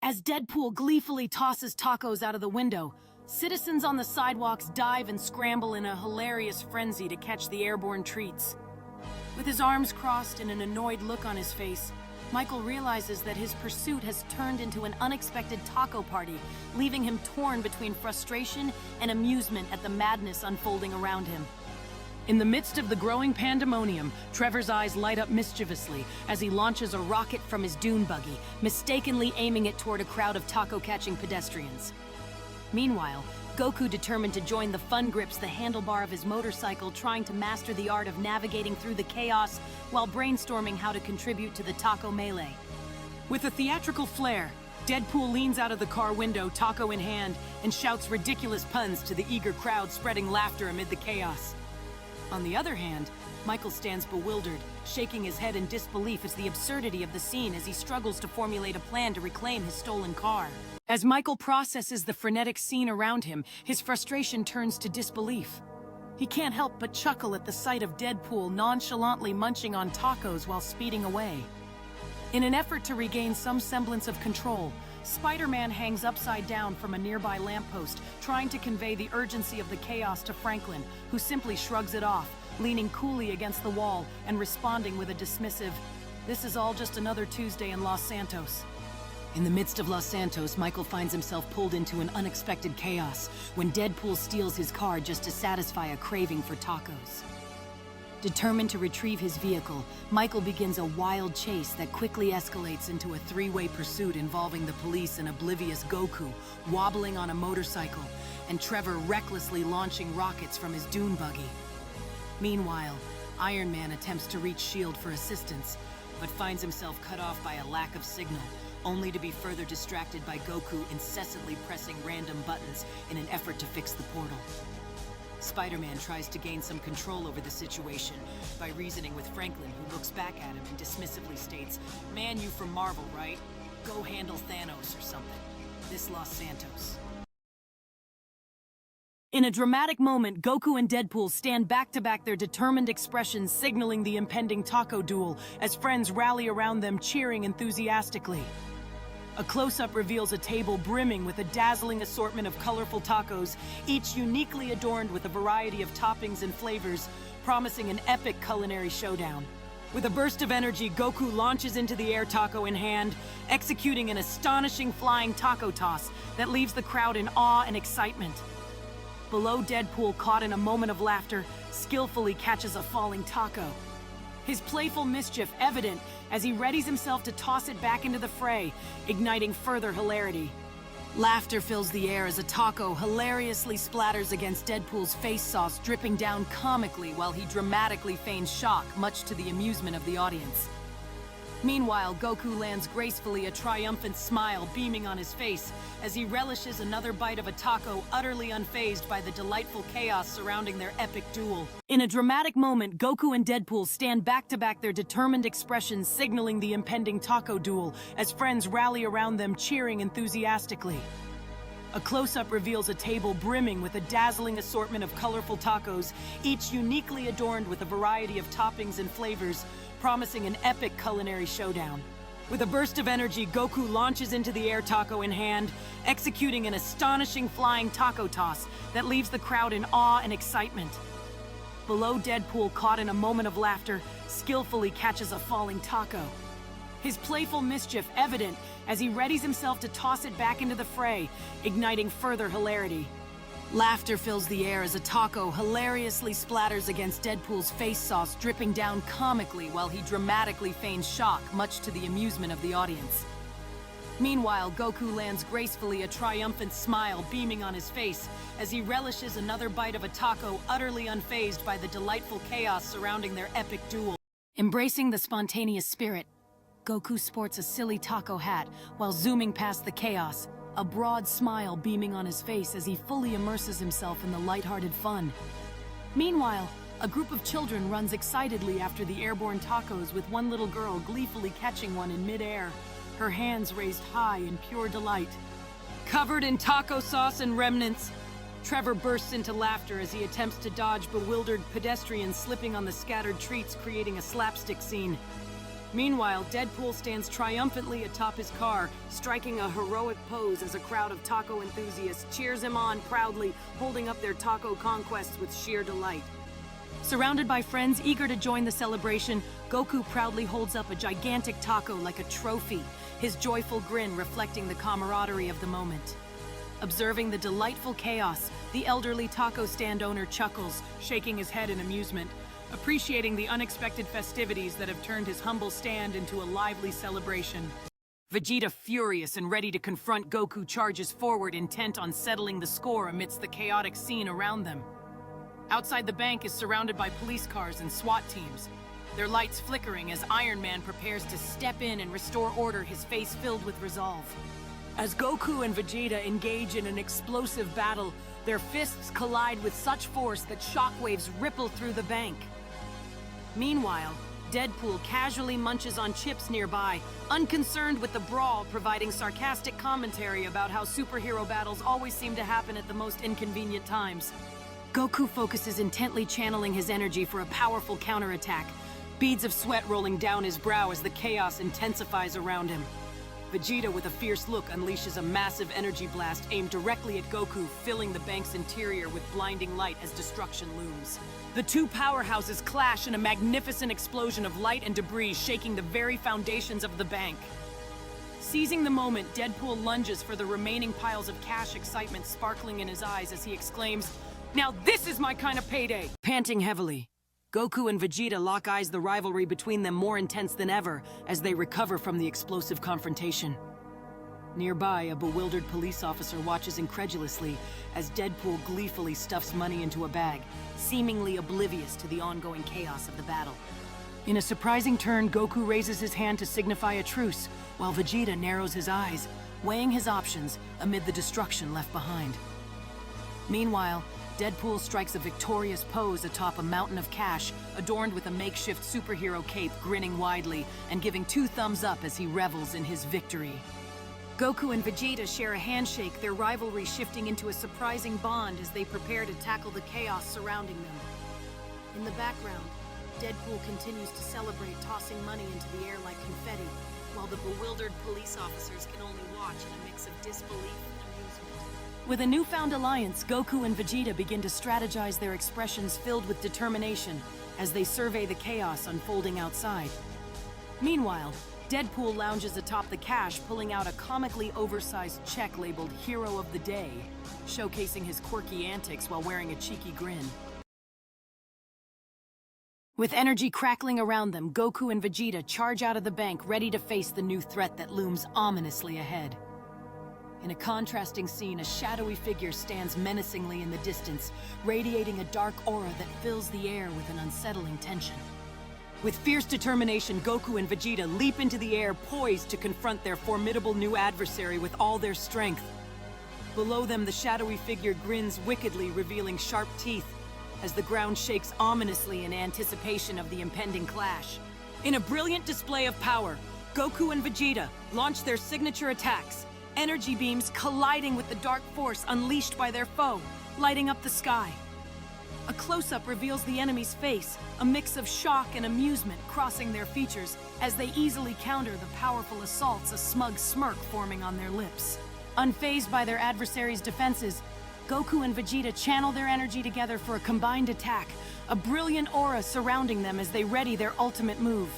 As Deadpool gleefully tosses tacos out of the window, citizens on the sidewalks dive and scramble in a hilarious frenzy to catch the airborne treats. With his arms crossed and an annoyed look on his face, Michael realizes that his pursuit has turned into an unexpected taco party, leaving him torn between frustration and amusement at the madness unfolding around him. In the midst of the growing pandemonium, Trevor's eyes light up mischievously as he launches a rocket from his dune buggy, mistakenly aiming it toward a crowd of taco-catching pedestrians. Meanwhile, Goku, determined to join the fun, grips the handlebar of his motorcycle, trying to master the art of navigating through the chaos while brainstorming how to contribute to the taco melee. With a theatrical flair, Deadpool leans out of the car window, taco in hand, and shouts ridiculous puns to the eager crowd, spreading laughter amid the chaos. On the other hand, Michael stands bewildered, shaking his head in disbelief at the absurdity of the scene as he struggles to formulate a plan to reclaim his stolen car. As Michael processes the frenetic scene around him, his frustration turns to disbelief. He can't help but chuckle at the sight of Deadpool nonchalantly munching on tacos while speeding away. In an effort to regain some semblance of control, Spider-Man hangs upside down from a nearby lamppost, trying to convey the urgency of the chaos to Franklin, who simply shrugs it off, leaning coolly against the wall and responding with a dismissive, "This is all just another Tuesday in Los Santos." In the midst of Los Santos, Michael finds himself pulled into an unexpected chaos when Deadpool steals his car just to satisfy a craving for tacos. Determined to retrieve his vehicle, Michael begins a wild chase that quickly escalates into a three-way pursuit involving the police and oblivious Goku wobbling on a motorcycle, and Trevor recklessly launching rockets from his dune buggy. Meanwhile, Iron Man attempts to reach S.H.I.E.L.D. for assistance, but finds himself cut off by a lack of signal, only to be further distracted by Goku incessantly pressing random buttons in an effort to fix the portal. Spider-Man tries to gain some control over the situation by reasoning with Franklin, who looks back at him and dismissively states, "Man, you from Marvel, right? Go handle Thanos or something. This Los Santos." In a dramatic moment, Goku and Deadpool stand back-to-back, their determined expressions signaling the impending taco duel as friends rally around them, cheering enthusiastically. A close-up reveals a table brimming with a dazzling assortment of colorful tacos, each uniquely adorned with a variety of toppings and flavors, promising an epic culinary showdown. With a burst of energy, Goku launches into the air, taco in hand, executing an astonishing flying taco toss that leaves the crowd in awe and excitement. Below, Deadpool, caught in a moment of laughter, skillfully catches a falling taco. His playful mischief evident as he readies himself to toss it back into the fray, igniting further hilarity. Laughter fills the air as a taco hilariously splatters against Deadpool's face sauce, dripping down comically while he dramatically feigns shock, much to the amusement of the audience. Meanwhile, Goku lands gracefully, a triumphant smile beaming on his face as he relishes another bite of a taco, utterly unfazed by the delightful chaos surrounding their epic duel. In a dramatic moment, Goku and Deadpool stand back-to-back, their determined expressions signaling the impending taco duel as friends rally around them, cheering enthusiastically. A close-up reveals a table brimming with a dazzling assortment of colorful tacos, each uniquely adorned with a variety of toppings and flavors, promising an epic culinary showdown. With a burst of energy, Goku launches into the air, taco in hand, executing an astonishing flying taco toss that leaves the crowd in awe and excitement. Below, Deadpool, caught in a moment of laughter, skillfully catches a falling taco. His playful mischief evident as he readies himself to toss it back into the fray, igniting further hilarity. Laughter fills the air as a taco hilariously splatters against Deadpool's face sauce, dripping down comically while he dramatically feigns shock, much to the amusement of the audience. Meanwhile, Goku lands gracefully, a triumphant smile beaming on his face as he relishes another bite of a taco, utterly unfazed by the delightful chaos surrounding their epic duel. Embracing the spontaneous spirit, Goku sports a silly taco hat while zooming past the chaos, a broad smile beaming on his face as he fully immerses himself in the lighthearted fun. Meanwhile, a group of children runs excitedly after the airborne tacos, with one little girl gleefully catching one in midair, her hands raised high in pure delight. Covered in taco sauce and remnants, Trevor bursts into laughter as he attempts to dodge bewildered pedestrians slipping on the scattered treats, creating a slapstick scene. Meanwhile, Deadpool stands triumphantly atop his car, striking a heroic pose as a crowd of taco enthusiasts cheers him on proudly, holding up their taco conquests with sheer delight. Surrounded by friends eager to join the celebration, Goku proudly holds up a gigantic taco like a trophy, his joyful grin reflecting the camaraderie of the moment. Observing the delightful chaos, the elderly taco stand owner chuckles, shaking his head in amusement, appreciating the unexpected festivities that have turned his humble stand into a lively celebration. Vegeta, furious and ready to confront Goku, charges forward, intent on settling the score amidst the chaotic scene around them. Outside the bank is surrounded by police cars and SWAT teams, their lights flickering as Iron Man prepares to step in and restore order, his face filled with resolve. As Goku and Vegeta engage in an explosive battle, their fists collide with such force that shockwaves ripple through the bank. Meanwhile, Deadpool casually munches on chips nearby, unconcerned with the brawl, providing sarcastic commentary about how superhero battles always seem to happen at the most inconvenient times. Goku focuses intently, channeling his energy for a powerful counterattack, beads of sweat rolling down his brow as the chaos intensifies around him. Vegeta, with a fierce look, unleashes a massive energy blast aimed directly at Goku, filling the bank's interior with blinding light as destruction looms. The two powerhouses clash in a magnificent explosion of light and debris, shaking the very foundations of the bank. Seizing the moment, Deadpool lunges for the remaining piles of cash, excitement sparkling in his eyes as he exclaims, "Now this is my kind of payday!" Panting heavily, Goku and Vegeta lock eyes, the rivalry between them more intense than ever as they recover from the explosive confrontation. Nearby, a bewildered police officer watches incredulously as Deadpool gleefully stuffs money into a bag, seemingly oblivious to the ongoing chaos of the battle. In a surprising turn, Goku raises his hand to signify a truce, while Vegeta narrows his eyes, weighing his options amid the destruction left behind. Meanwhile, Deadpool strikes a victorious pose atop a mountain of cash, adorned with a makeshift superhero cape, grinning widely and giving two thumbs up as he revels in his victory. Goku and Vegeta share a handshake, their rivalry shifting into a surprising bond as they prepare to tackle the chaos surrounding them. In the background, Deadpool continues to celebrate, tossing money into the air like confetti, while the bewildered police officers can only watch in a mix of disbelief and amusement. With a newfound alliance, Goku and Vegeta begin to strategize, their expressions filled with determination as they survey the chaos unfolding outside. Meanwhile, Deadpool lounges atop the cash, pulling out a comically oversized check labeled Hero of the Day, showcasing his quirky antics while wearing a cheeky grin. With energy crackling around them, Goku and Vegeta charge out of the bank, ready to face the new threat that looms ominously ahead. In a contrasting scene, a shadowy figure stands menacingly in the distance, radiating a dark aura that fills the air with an unsettling tension. With fierce determination, Goku and Vegeta leap into the air, poised to confront their formidable new adversary with all their strength. Below them, the shadowy figure grins wickedly, revealing sharp teeth, as the ground shakes ominously in anticipation of the impending clash. In a brilliant display of power, Goku and Vegeta launch their signature attacks, energy beams colliding with the dark force unleashed by their foe, lighting up the sky. A close-up reveals the enemy's face, a mix of shock and amusement crossing their features as they easily counter the powerful assaults, a smug smirk forming on their lips. Unfazed by their adversary's defenses, Goku and Vegeta channel their energy together for a combined attack, a brilliant aura surrounding them as they ready their ultimate move.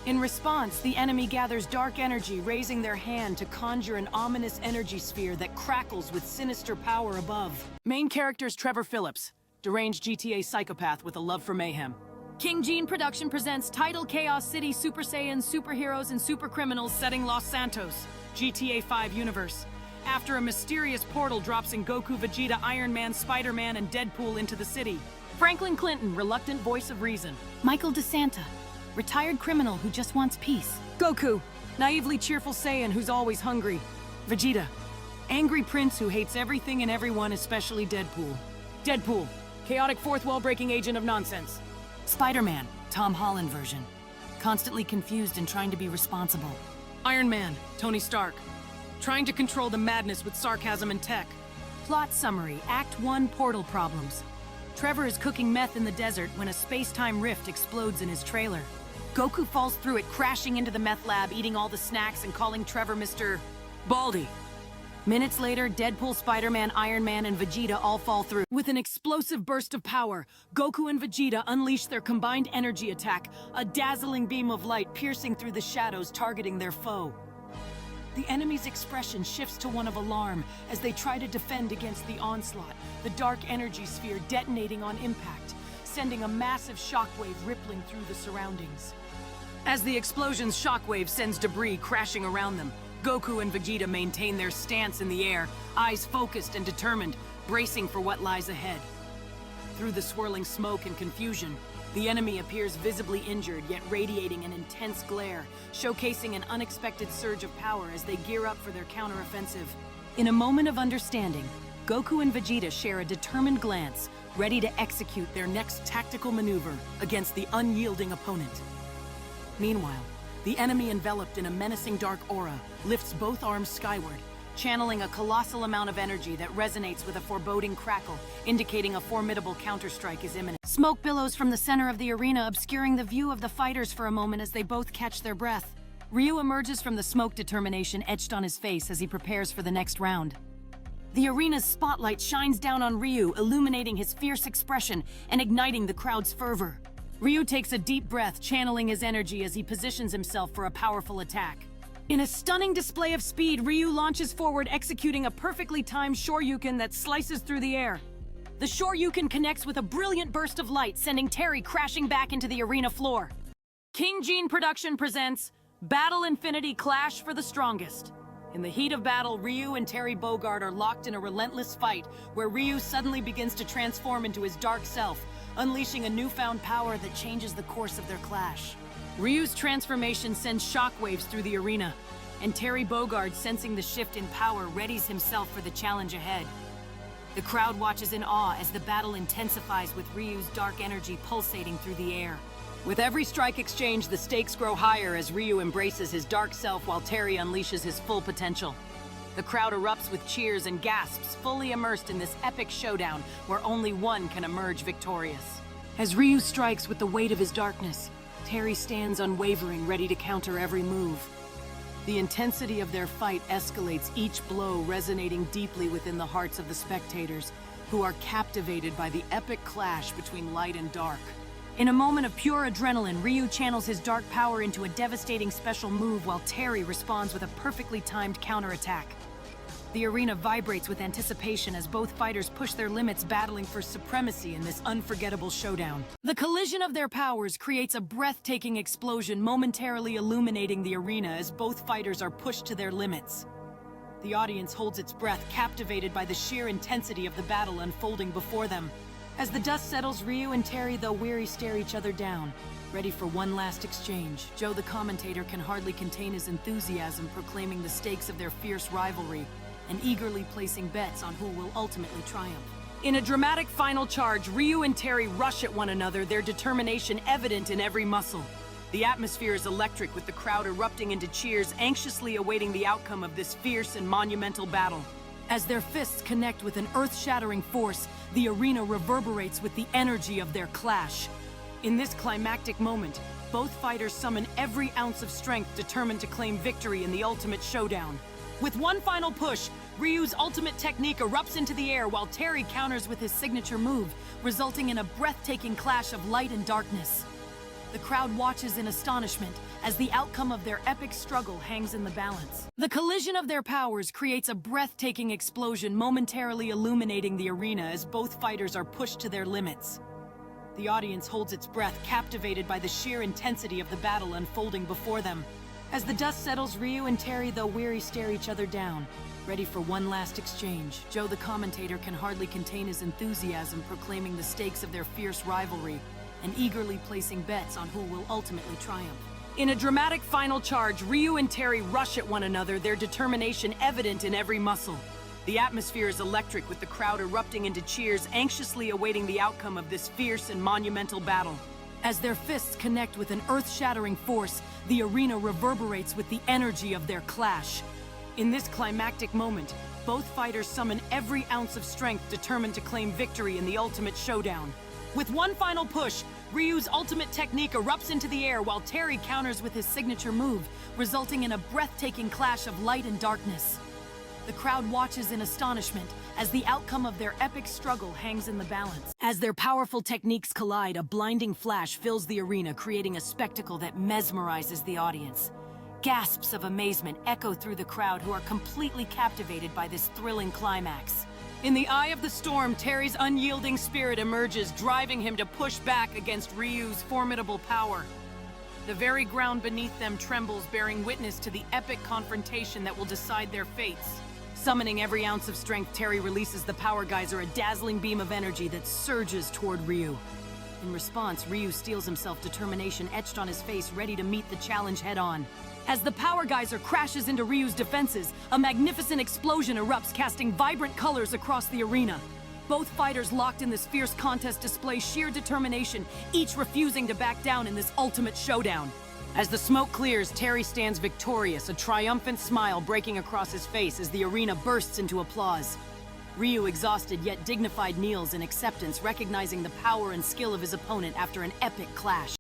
In response, the enemy gathers dark energy, raising their hand to conjure an ominous energy sphere that crackles with sinister power above. Main characters: Trevor Phillips, deranged GTA psychopath with a love for mayhem. King Gene Production presents Title Chaos City Super Saiyans, Superheroes, and Supercriminals setting Los Santos, GTA 5 universe. After a mysterious portal drops in Goku, Vegeta, Iron Man, Spider-Man, and Deadpool into the city. Franklin Clinton, reluctant voice of reason. Michael DeSanta, retired criminal who just wants peace. Goku, naively cheerful Saiyan who's always hungry. Vegeta, angry prince who hates everything and everyone, especially Deadpool. Deadpool, chaotic fourth wall-breaking agent of nonsense. Spider-Man, Tom Holland version, constantly confused and trying to be responsible. Iron Man, Tony Stark, trying to control the madness with sarcasm and tech. Plot summary: Act 1, portal problems. Trevor is cooking meth in the desert when a space-time rift explodes in his trailer. Goku falls through it, crashing into the meth lab, eating all the snacks and calling Trevor Mr. Baldy. Minutes later, Deadpool, Spider-Man, Iron Man, and Vegeta all fall through. With an explosive burst of power, Goku and Vegeta unleash their combined energy attack, a dazzling beam of light piercing through the shadows, targeting their foe. The enemy's expression shifts to one of alarm as they try to defend against the onslaught, the dark energy sphere detonating on impact, sending a massive shockwave rippling through the surroundings. As the explosion's shockwave sends debris crashing around them, Goku and Vegeta maintain their stance in the air, eyes focused and determined, bracing for what lies ahead. Through the swirling smoke and confusion, the enemy appears visibly injured, yet radiating an intense glare, showcasing an unexpected surge of power as they gear up for their counteroffensive. In a moment of understanding, Goku and Vegeta share a determined glance, ready to execute their next tactical maneuver against the unyielding opponent. Meanwhile, the enemy, enveloped in a menacing dark aura, lifts both arms skyward, channeling a colossal amount of energy that resonates with a foreboding crackle, indicating a formidable counterstrike is imminent. Smoke billows from the center of the arena, obscuring the view of the fighters for a moment as they both catch their breath. Ryu emerges from the smoke, determination etched on his face as he prepares for the next round. The arena's spotlight shines down on Ryu, illuminating his fierce expression and igniting the crowd's fervor. Ryu takes a deep breath, channeling his energy as he positions himself for a powerful attack. In a stunning display of speed, Ryu launches forward, executing a perfectly timed Shoryuken that slices through the air. The Shoryuken connects with a brilliant burst of light, sending Terry crashing back into the arena floor. King Gene Production presents Battle Infinity Clash for the Strongest. In the heat of battle, Ryu and Terry Bogard are locked in a relentless fight, where Ryu suddenly begins to transform into his dark self, unleashing a newfound power that changes the course of their clash. Ryu's transformation sends shockwaves through the arena, and Terry Bogard, sensing the shift in power, readies himself for the challenge ahead. The crowd watches in awe as the battle intensifies, with Ryu's dark energy pulsating through the air. With every strike exchange, the stakes grow higher as Ryu embraces his dark self while Terry unleashes his full potential. The crowd erupts with cheers and gasps, fully immersed in this epic showdown where only one can emerge victorious. As Ryu strikes with the weight of his darkness, Terry stands unwavering, ready to counter every move. The intensity of their fight escalates, each blow resonating deeply within the hearts of the spectators, who are captivated by the epic clash between light and dark. In a moment of pure adrenaline, Ryu channels his dark power into a devastating special move while Terry responds with a perfectly timed counterattack. The arena vibrates with anticipation as both fighters push their limits, battling for supremacy in this unforgettable showdown. The collision of their powers creates a breathtaking explosion, momentarily illuminating the arena as both fighters are pushed to their limits. The audience holds its breath, captivated by the sheer intensity of the battle unfolding before them. As the dust settles, Ryu and Terry, though weary, stare each other down, ready for one last exchange. Joe, the commentator, can hardly contain his enthusiasm, proclaiming the stakes of their fierce rivalry and eagerly placing bets on who will ultimately triumph. In a dramatic final charge, Ryu and Terry rush at one another, their determination evident in every muscle. The atmosphere is electric, with the crowd erupting into cheers, anxiously awaiting the outcome of this fierce and monumental battle. As their fists connect with an earth-shattering force, the arena reverberates with the energy of their clash. In this climactic moment, both fighters summon every ounce of strength, determined to claim victory in the ultimate showdown. With one final push, Ryu's ultimate technique erupts into the air while Terry counters with his signature move, resulting in a breathtaking clash of light and darkness. The crowd watches in astonishment as the outcome of their epic struggle hangs in the balance. The collision of their powers creates a breathtaking explosion, momentarily illuminating the arena as both fighters are pushed to their limits. The audience holds its breath, captivated by the sheer intensity of the battle unfolding before them. As the dust settles, Ryu and Terry, though weary, stare each other down, ready for one last exchange. Joe, the commentator, can hardly contain his enthusiasm, proclaiming the stakes of their fierce rivalry and eagerly placing bets on who will ultimately triumph. In a dramatic final charge, Ryu and Terry rush at one another, their determination evident in every muscle. The atmosphere is electric, with the crowd erupting into cheers, anxiously awaiting the outcome of this fierce and monumental battle. As their fists connect with an earth-shattering force, the arena reverberates with the energy of their clash. In this climactic moment, both fighters summon every ounce of strength, determined to claim victory in the ultimate showdown. With one final push, Ryu's ultimate technique erupts into the air while Terry counters with his signature move, resulting in a breathtaking clash of light and darkness. The crowd watches in astonishment as the outcome of their epic struggle hangs in the balance. As their powerful techniques collide, a blinding flash fills the arena, creating a spectacle that mesmerizes the audience. Gasps of amazement echo through the crowd, who are completely captivated by this thrilling climax. In the eye of the storm, Terry's unyielding spirit emerges, driving him to push back against Ryu's formidable power. The very ground beneath them trembles, bearing witness to the epic confrontation that will decide their fates. Summoning every ounce of strength, Terry releases the power geyser, a dazzling beam of energy that surges toward Ryu. In response, Ryu steels himself, determination etched on his face, ready to meet the challenge head-on. As the power geyser crashes into Ryu's defenses, a magnificent explosion erupts, casting vibrant colors across the arena. Both fighters locked in this fierce contest display sheer determination, each refusing to back down in this ultimate showdown. As the smoke clears, Terry stands victorious, a triumphant smile breaking across his face as the arena bursts into applause. Ryu, exhausted yet dignified, kneels in acceptance, recognizing the power and skill of his opponent after an epic clash.